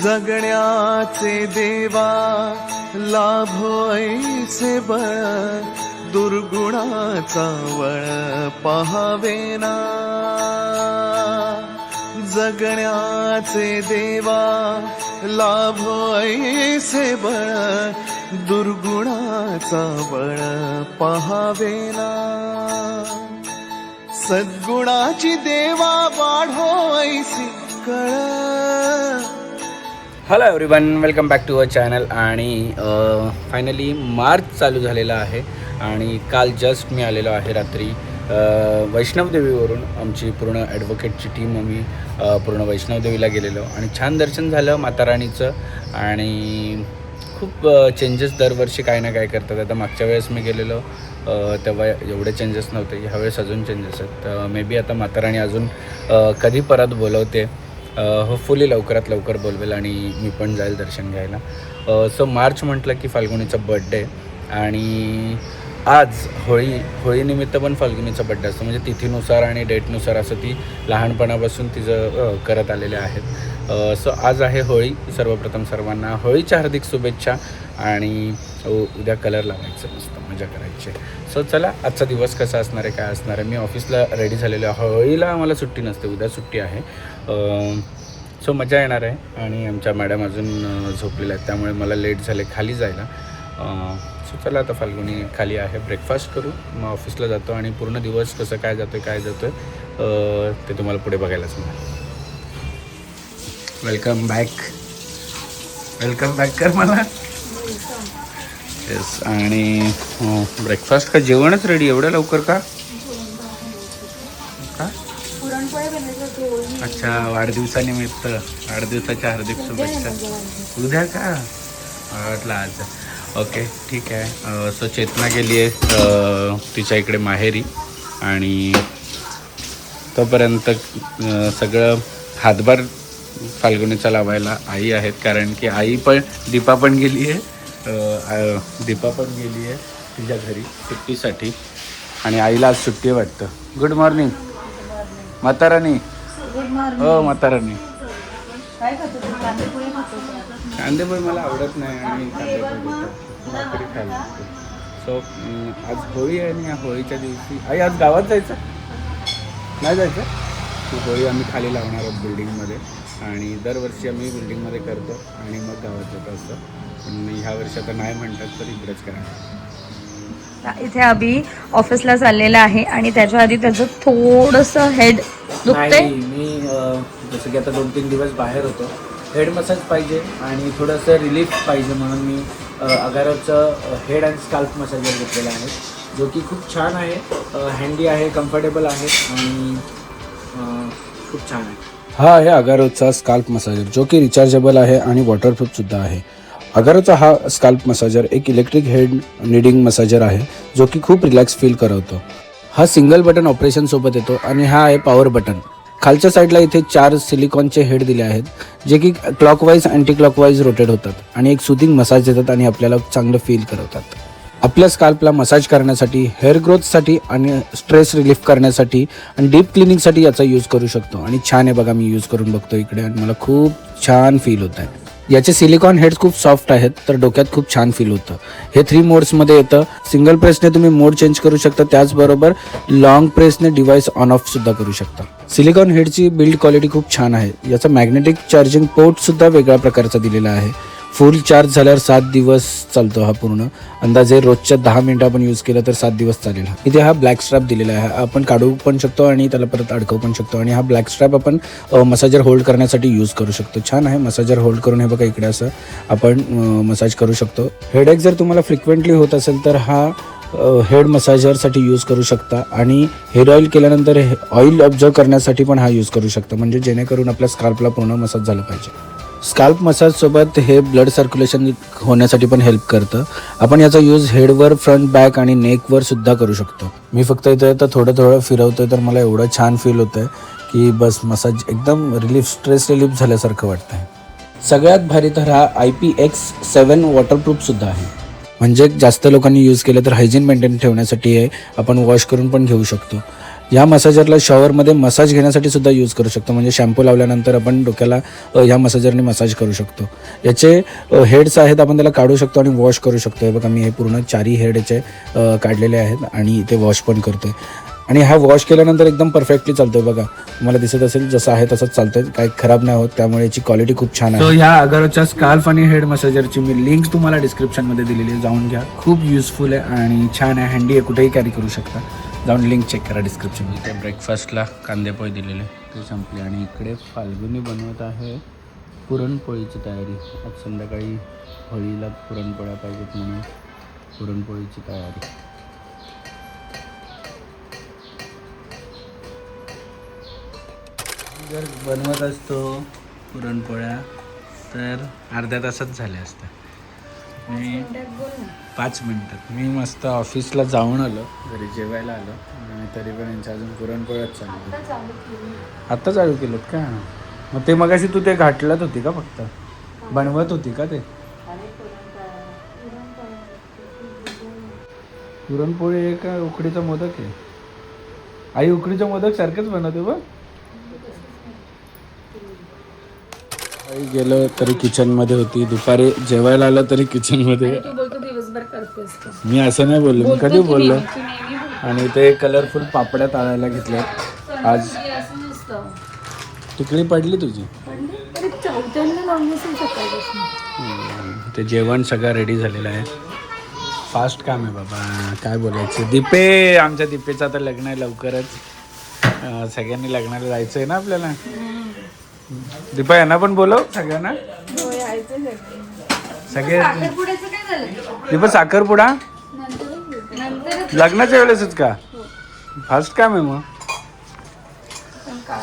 जगण्याचे देवा लाभो ऐसे बळ, दुर्गुणाचा वळ पहावेना. जगण्याचे देवा लाभो ऐसे बळ, दुर्गुणाचा बळ पहावेना. सद्गुणाची देवा वाढो ऐसी कळ. Hello everyone, welcome back to our channel. आणि फायनली मार्च चालू झालेला आहे आणि काल जस्ट मी आलेलो आहे रात्री वैष्णवदेवीवरून. आमची पूर्ण ॲडव्होकेटची टीम आम्ही पूर्ण वैष्णवदेवीला गेलेलो आणि छान दर्शन झालं माताराणीचं. आणि खूप चेंजेस दरवर्षी काय ना काय करतात. आता मागच्या वेळेस मी गेलेलो तेव्हा एवढे चेंजेस नव्हते, ह्यावेळेस अजून चेंजेस आहेत. मे बी आता माताराणी अजून कधी परत बोलवते, होपफुली लवकरात लवकर बोलवेल आणि मी पण जाईल दर्शन घ्यायला. सो मार्च म्हटलं की फाल्गुनीचा बड्डे आणि आज होळीनिमित्त पण फाल्गुनीचा बड्डे असतो. म्हणजे तिथीनुसार आणि डेटनुसार असं ती लहानपणापासून तिचं करत आलेले आहेत. सो आज आहे होळी. सर्वप्रथम सर्वांना होळीच्या हार्दिक शुभेच्छा. आणि उद्या कलर लावायचं, मस्त मजा करायची. सो चला, आजचा दिवस कसा असणार आहे, काय असणार आहे. मी ऑफिसला रेडी झालेलो आहे. होळीला आम्हाला सुट्टी नसते, उद्या सुट्टी आहे. सो मजा येणार आहे. आणि आमच्या मॅडम अजून झोपलेल्या आहेत, त्यामुळे मला लेट झाले खाली जायला. सो चला, आता फाल्गुनी खाली आहे, ब्रेकफास्ट करू, मग ऑफिसला जातो आणि पूर्ण दिवस कसं काय जातो ते तुम्हाला पुढे बघायलाच मिळेल. वेलकम बॅक कर मला. येस. आणि ब्रेकफास्ट का जेवणच रेडी एवढ्या लवकर का? अच्छा, वाढदिवसानिमित्त वाढदिवसाच्या हार्दिक शुभेच्छा. उद्या का वाटलं आज? ओके, ठीक आहे. सो चेतना गेली आहे तिच्या इकडे माहेरी आणि तोपर्यंत सगळं हातभार फाल्गुनीचा लावायला आई आहेत. कारण की दीपा पण गेली आहे तिच्या घरी सुट्टीसाठी आणि आईला आज सुट्टी आहे वाटतं. गुड मॉर्निंग म्हाताराणी. हो म्हाताराणी. कांदेपोळी मला आवडत नाही आणि भाकरी खायला. सो आज होळी आहे आणि या होळीच्या दिवशी आई आज गावात जायचं नाही जायचं. होळी आम्ही खाली लावणार आहोत बिल्डिंगमध्ये आणि दरवर्षी आम्ही बिल्डिंगमध्ये करतो आणि मग गावात जातो असं. पण ह्या वर्षी आता नाही म्हणतात तर इकडेच करा. इथे अभि ऑफिसला चाललेला आहे आणि त्याच्या आधी त्याचं थोडंसं हेड दुखतंय. मी जसं की आता 2-3 दिवस बाहेर होतो, हेड मसाज पाहिजे आणि थोडंसं रिलीफ पाहिजे म्हणून मी अगारोचं हेड अँड स्काल्प मसाजर घेतलेला आहे, जो की खूप छान आहे, हँडी आहे, कम्फर्टेबल आहे आणि खूप छान आहे. हा आहे अगारोचा स्काल्प मसाजर, जो की रिचार्जेबल आहे आणि वॉटरप्रूफसुद्धा आहे. अगारोचा हा स्काल्प मसाजर एक इलेक्ट्रिक हेड नीडिंग मसाजर आहे, जो की खूप रिलॅक्स फील करवतो. हा सिंगल बटन ऑपरेशन सोबत येतो आणि हा आहे पॉवर बटन. खालच्या साईडला इथे 4 सिलिकॉनचे हेड दिले आहेत, जे की क्लॉकवाईज अँटी क्लॉकवाईज रोटेट होतात आणि एक सुथिंग मसाज देतात आणि आपल्याला चांगलं फील करवतात. आपल्या स्काल्पला मसाज करण्यासाठी, हेअर ग्रोथसाठी आणि स्ट्रेस रिलीफ करण्यासाठी आणि डीप क्लिनिंगसाठी याचा यूज करू शकतो. आणि छान आहे बघा, मी यूज करून बघतो इकडे आणि मला खूप छान फील होत आहे. याचे सिलिकॉन हेड्स खूप सॉफ्ट आहेत, तर डोक्यात खूप छान फील होतं. हे 3 मोड्समध्ये येतं. सिंगल प्रेसने तुम्ही मोड चेंज करू शकता, त्याचबरोबर लॉंग प्रेसने डिव्हाइस ऑन ऑफ सुद्धा करू शकता. सिलिकॉन हेडची बिल्ड क्वालिटी खूप छान आहे. याचा मॅग्नेटिक चार्जिंग पोर्ट सुद्धा वेगळ्या प्रकारचा दिलेला आहे. फुल चार्ज झाल्यावर 7 दिवस चालतो हा पूर्ण. अंदाजे रोजच्या 10 मिनिटं आपण यूज केलं तर 7 दिवस चालेल. इथे हा ब्लॅक स्ट्रॅप दिलेला आहे, आपण काढू पण शकतो आणि त्याला परत अडकवू पण शकतो. आणि हा ब्लॅक स्ट्रॅप आपण मसाजर होल्ड करण्यासाठी यूज करू शकतो. छान आहे, मसाजर होल्ड करून हे बघा इकडे असं आपण मसाज करू शकतो. हेडेक जर तुम्हाला फ्रिक्वेंटली होत असेल तर हा हेड मसाजरसाठी यूज करू शकता. आणि हेअर ऑइल केल्यानंतर ऑइल ऑब्झर्व करण्यासाठी पण हा यूज करू शकता, म्हणजे जेणेकरून आपल्या स्काल्पला पूर्ण मसाज झाला पाहिजे. स्काल्प मसाजसोबत हे ब्लड सर्क्युलेशन होण्यासाठी पण हेल्प करतं. आपण याचा यूज हेडवर, फ्रंट, बॅक आणि नेकवर सुद्धा करू शकतो. मी फक्त इथं आता थोडं फिरवतोय तर मला एवढं छान फील होतं आहे की बस मसाज एकदम स्ट्रेस रिलीफ झाल्यासारखं वाटतं आहे. सगळ्यात भारी तर हा IPX7 वॉटरप्रूफसुद्धा आहे, म्हणजे जास्त लोकांनी यूज केलं तर हायजीन मेंटेन ठेवण्यासाठी आहे. आपण वॉश करून पण घेऊ शकतो. या मसाजरला शॉवरमध्ये मसाज घेण्यासाठी सुद्धा यूज करू शकतो. म्हणजे शॅम्पू लावल्यानंतर आपण डोक्याला ह्या मसाजरने मसाज करू शकतो. याचे हेड्स आहेत, आपण त्याला काढू शकतो आणि वॉश करू शकतो. हे बघा मी हे पूर्ण 4 हेड याचे काढलेले आहेत आणि ते वॉश पण करतो आहे. आणि हा वॉश केल्यानंतर एकदम परफेक्टली चालतोय. बघा तुम्हाला दिसत असेल जसं आहे तसंच चालतोय, काही खराब नाही होत. त्यामुळे याची क्वालिटी खूप छान आहे. ह्या अगरच्या स्काल्फ आणि हेड मसाजरची मी लिंक तुम्हाला डिस्क्रिप्शनमध्ये दिलेली आहे, जाऊन घ्या. खूप युजफुल आहे आणि छान आहे, हँडी आहे, कुठेही कॅरी करू शकता. जाऊन लिंक चेक करा डिस्क्रिप्शनमध्ये. ब्रेकफास्टला कांदेपोहे दिलेले ते संपले आणि इकडे फाल्गुनी बनवत आहे पुरणपोळीची तयारी. आज संध्याकाळी होळीला पुरणपोळ्या पाहिजेत म्हणून पुरणपोळीची तयारी. जर बनवत असतो पुरणपोळ्या तर अर्ध्या तासात झाल्या असत्या. मी 5 मिनटात मी मस्त ऑफिसला जाऊन आलो, घरी जेवायला आलो आणि तरी पण यांच्या अजून पुरणपोळ्याच चालू. आत्ता चालू केलं का? मग ते मगाशी तू ते घाटलत होती का, फक्त बनवत होती का ते? पुरणपोळी आहे का उकडीचा मोदक आहे? आई उकडीचा मोदक सारखंच बनवते बघ. आई गेलो तरी किचनमध्ये होती, दुपारी जेवायला आलं तरी किचनमध्ये. मी असं नाही बोललो, मी कधी बोललो. आणि ते कलरफुल पापड्या तळायला घेतल्या आज. टिकली पडली तुझी. ते जेवण सगळं रेडी झालेलं आहे. फास्ट काम आहे बाबा, काय बोलायचं. दीपे, आमच्या दीपेचं आता लग्न आहे लवकरच. सगळ्यांनी लग्नाला जायचं आहे ना आपल्याला. दीपा यांना पण बोलव सगळ्यांना. सगळे दीपा साखरपुडा लग्नाच्या वेळेसच का? फास्ट काम आहे मग.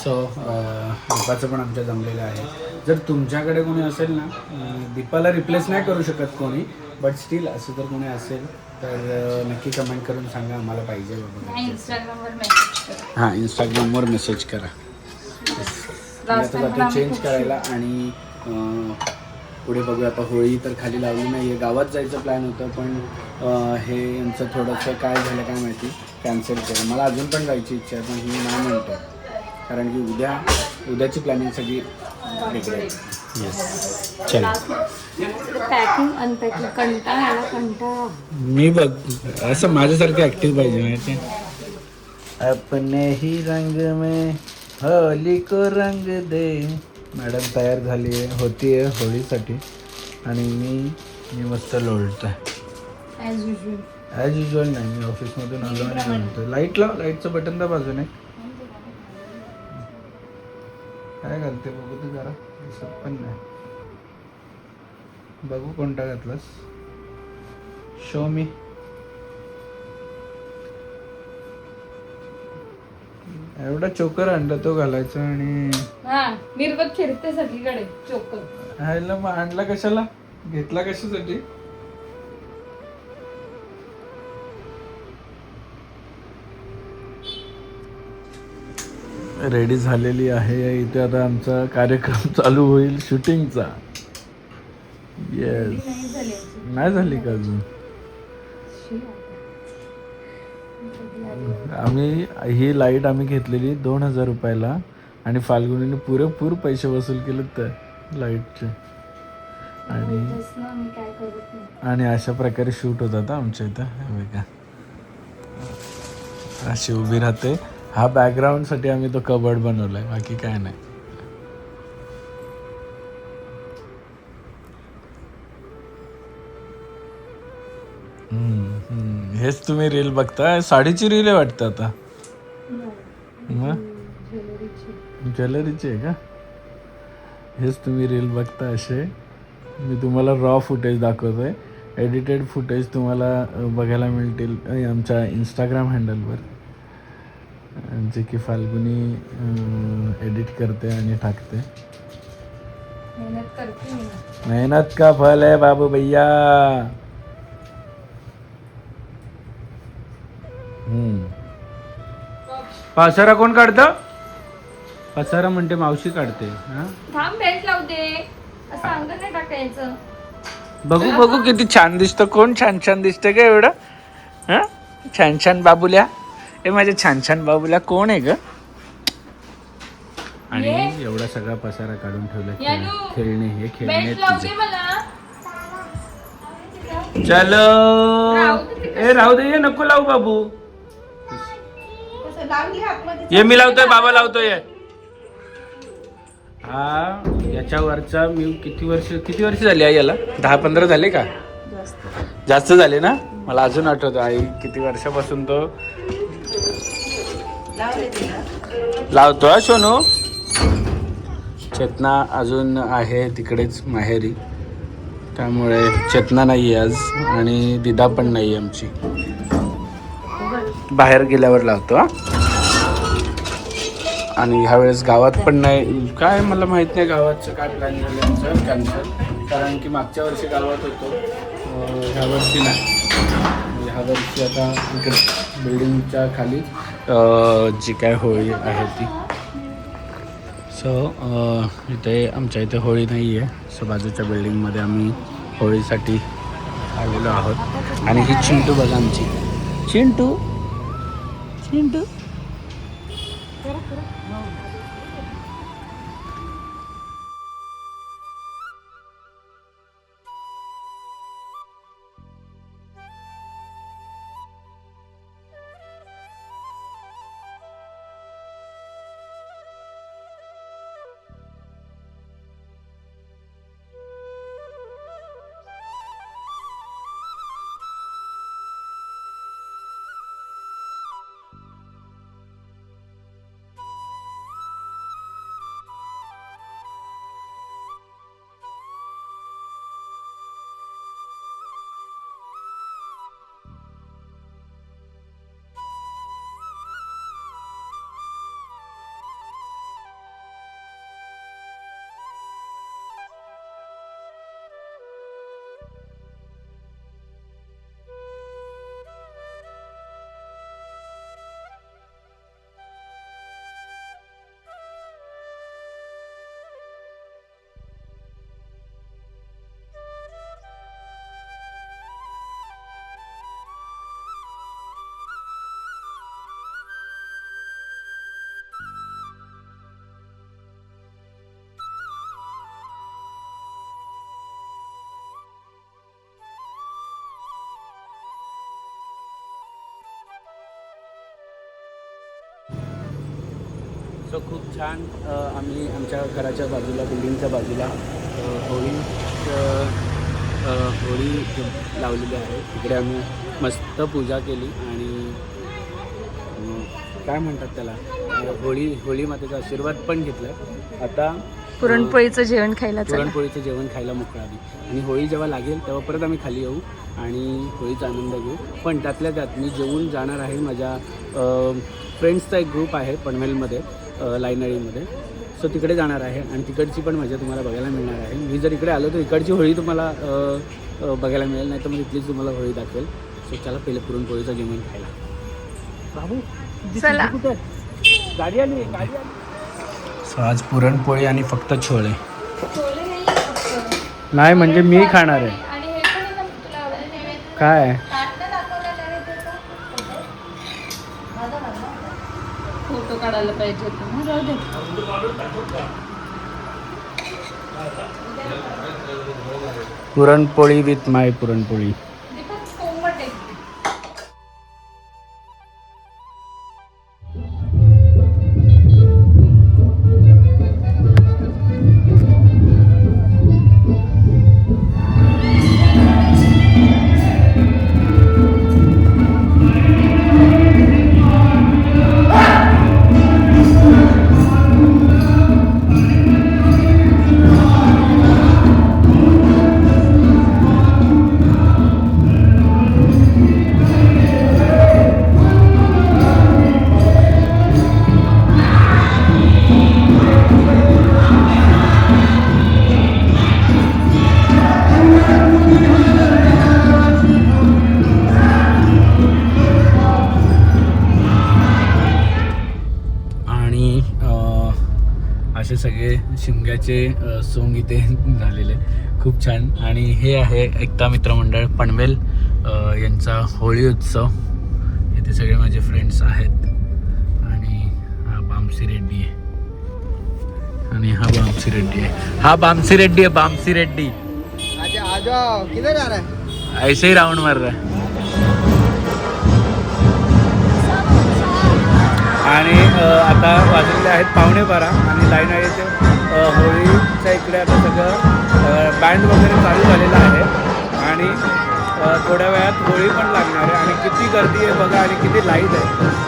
सो दीपाचं पण आमच्या जमलेलं आहे. जर तुमच्याकडे कोणी असेल ना, दीपाला रिप्लेस नाही करू शकत कोणी, बट स्टील असं जर कोणी असेल तर नक्की कमेंट करून सांगा, आम्हाला पाहिजे बाबा. हां, इंस्टाग्रामवर मेसेज करा. आता चेंज करायला आणि पुढे बघूया. आता होळी तर खाली लावली नाही आहे, गावात जायचं प्लॅन होतं, पण हे यांचं थोडंसं काय झालं काय माहिती, कॅन्सल केलं. मला अजून पण जायची इच्छा आहे, पण ही नाही म्हणतो, कारण की उद्याची प्लॅनिंग सगळी वेगळी आहे. येस, चल. पॅकिंग अनपॅकिंग कंटाळा. मी बघ असं माझ्यासारखं ॲक्टिव्ह पाहिजे माहिती. अपने ही रंग में होली को रंग दे. मॅडम तयार झाली आहे, होती आहे होळीसाठी आणि मी मस्त लोळतो आहे ॲज युजल. नाही, मी ऑफिसमधून आलो आणि म्हणतो लाईट लाव, लाईटचं बटन दाब बाजूने. काय घालते बघू ते जरा, दिसत पण नाही. बघू कोणता घातलास, शो मी. एवढा चोकर आणला तो घालायचा आणि निर्वत फिरते सगळीकडे चोकर. ह्याला मग आणला कशाला, घेतला कशासाठी? रेडी झालेली आहे इथे. आता आमचा कार्यक्रम चालू होईल शूटिंगचा. येस, नाही झाली का अजून? आम्ही ही लाईट आम्ही घेतलेली 2000 रुपयाला आणि फाल्गुनीने पुरेपूर पैसे वसूल केले त्या लाईटचे. आणि अशा प्रकारे शूट होतात आमच्या इथं. बघा अशी उभी राहते. हा बॅकग्राऊंडसाठी आम्ही तो कबर्ड बनवलाय, बाकी काय नाही. हेच तुम्ही रील बघताय. साडीची रील आहे वाटतं आता. ज्वेलरीची आहे का? हेच तुम्ही रील बघता असे. मी तुम्हाला रॉ फुटेज दाखवतोय, एडिटेड फुटेज तुम्हाला बघायला मिळतील आमच्या इंस्टाग्राम हँडलवर, जे की फाल्गुनी एडिट करते आणि टाकते. मेहनत का फल है बाबू भैया. पसारा कोण काढतं? पसारा म्हणते मावशी काढते. थांब, बेल्ट लावते, असं अंगात नाही टाकायचं. बघू बघू किती छान दिसतं. कोण छान छान दिसतं का एवढं? छान छान बाबूल्या. हे माझ्या छान छान बाबूला कोण आहे ग? आणि एवढा सगळा पसारा काढून ठेवला. खेळणे हे खेळणे चलो. ए राहू दे, नको लावू बाबू. ये मी लावतोय, बाबा लावतोय. हा याच्यावरचा मी किती वर्ष झाली आई याला? 10-15 झाले का? जास्त झाले ना. मला अजून आठवतं आई किती वर्षापासून तो लावतो. हा सोनू. चेतना अजून आहे तिकडेच माहेरी, त्यामुळे चेतना नाही आज आणि दिदा पण नाही आमची. बाहेर गेल्यावर लावतो. हा आणि ह्यावेळेस गावात पण नाही. काय मला माहित नाही गावाचं काय प्लॅन झालं आमचं. कॅन्सल, कारण की मागच्या वर्षी गावात होतो, ह्या वर्षी नाही. ह्या वर्षी आता इकडे बिल्डिंगच्या खाली जी काय होळी आहे ती. सो इथे आमच्या इथे होळी नाही आहे. सो बाजूच्या बिल्डिंगमध्ये आम्ही होळीसाठी आलेलो आहोत. आणि ही चिंटू बघा आमची. चिंटू चिंटू सो खूप छान. आम्ही आमच्या घराच्या बाजूला, बिल्डिंगच्या बाजूला होळी लावलेली आहे. तिकडे आम्ही मस्त पूजा केली आणि काय म्हणतात त्याला, होळी मातेचा आशीर्वाद पण घेतला. आता पुरणपोळीचं जेवण खायला पुरणपोळीचं जेवण खायला मोकळा आली. आणि होळी जेव्हा लागेल तेव्हा परत आम्ही खाली येऊ आणि होळीचा आनंद घेऊ. पण त्यातल्या त्यात मी जेवून जाणार आहे. माझ्या फ्रेंड्सचा एक ग्रुप आहे पनवेलमध्ये, लायनळीमध्ये. सो तिकडे जाणार आहे आणि तिकडची पण मजा तुम्हाला बघायला मिळणार आहे. मी जर इकडे आलो तर इकडची होळी तुम्हाला बघायला मिळेल, नाही तर मग इथलीच तुम्हाला होळी दाखवेल. सो चला पहिले पुरणपोळीचं जेवण खायला. बाबू चला. गाडी आली. सो आज पुरणपोळी आणि फक्त छोले नाही, म्हणजे मी खाणार आहे. काय फोटो काढायला पाहिजे होतं. पुरणपोळी विथ माय पुरणपोळी. असे सगळे शिमग्याचे सोंग इथे झालेले, खूप छान. आणि हे आहे एकता मित्रमंडळ पनवेल यांचा होळी उत्सव. हे इथे सगळे माझे फ्रेंड्स आहेत आणि हा बामसी रेड्डी आहे आणि हा बामसी रेड्डी आहे. हा बामसी रेड्डी आहे, बामसी रेड्डी. आ जाओ, किधर जा रहा है? ऐसे ही राउंड मार रहा है. आणि आता वाजलेले आहेत 11:15 आणि लाईन आहे ते होळीच्या इकडे आता सगळं बँड वगैरे चालू झालेलं आहे आणि थोड्या वेळात होळी पण लागणार आहे. आणि किती गर्दी आहे बघा आणि किती लाईट आहे.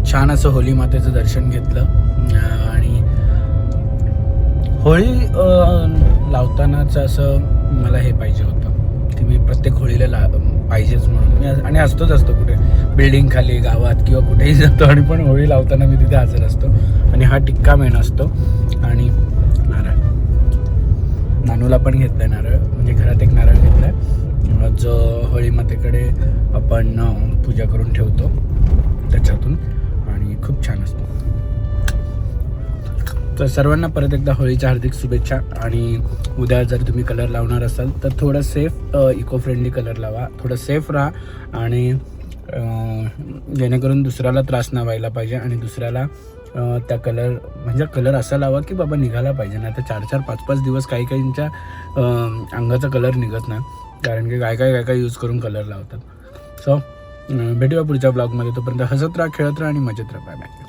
छान असं होली मातेचं दर्शन घेतलं. आणि होळी लावतानाच असं मला हे पाहिजे होतं की मी प्रत्येक होळीला पाहिजेच म्हणून मी आणि असतो कुठे बिल्डिंग खाली गावात किंवा कुठेही जातो आणि पण होळी लावताना मी तिथे हजर असतो. आणि हा टिक्का मेन असतो आणि नारळ नानूला पण घेतला आहे. नारळ म्हणजे घरात एक नारळ घेतला आहे जो होळी मातेकडे आपण पूजा करून ठेवतो त्याच्यातून आणि खूप छान असतो. तर सर्वांना परत एकदा होळीच्या हार्दिक शुभेच्छा. आणि उद्या जर तुम्ही कलर लावणार असाल तर थोडं सेफ इको फ्रेंडली कलर लावा, थोडं सेफ राहा आणि जेणेकरून दुसऱ्याला त्रास नाही व्हायला पाहिजे आणि दुसऱ्याला त्या कलर असा लावा की बाबा निघाला पाहिजे. नाही तर 4-4, 5-5 दिवस काही काहींच्या अंगाचा कलर निघत नाही कारण की काय यूज करून कलर लावतात. सो भेटूया पुढच्या ब्लॉगमध्ये. तोपर्यंत हसत राहा, खेळत राहा आणि मजेत राहा. Bye bye.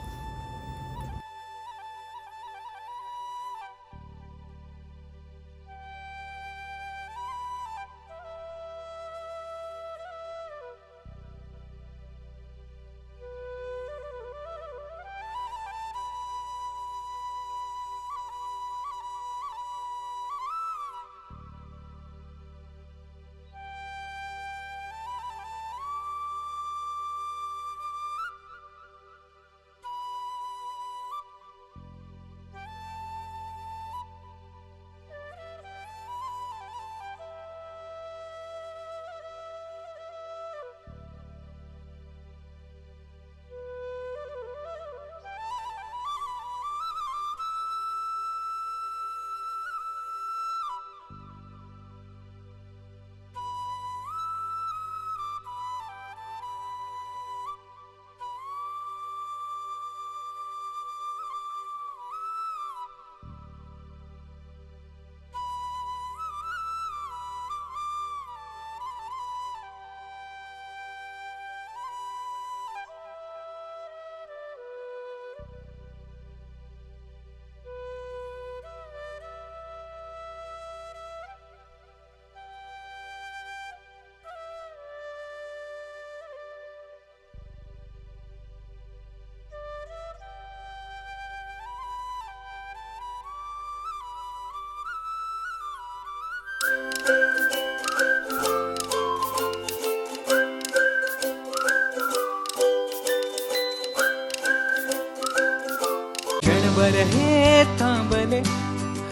क्षणभर हे थांबले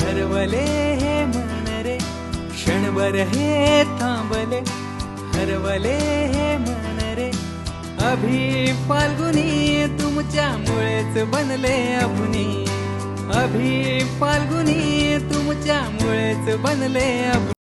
हरवले हे मन रे, क्षणभर हे थांबले हरवले हे मन रे. अभि फाल्गुनी तुमच्यामुळेच बनले अभुनी, अभि फाल्गुनी तुमच्यामुळेच बनले अभुनी.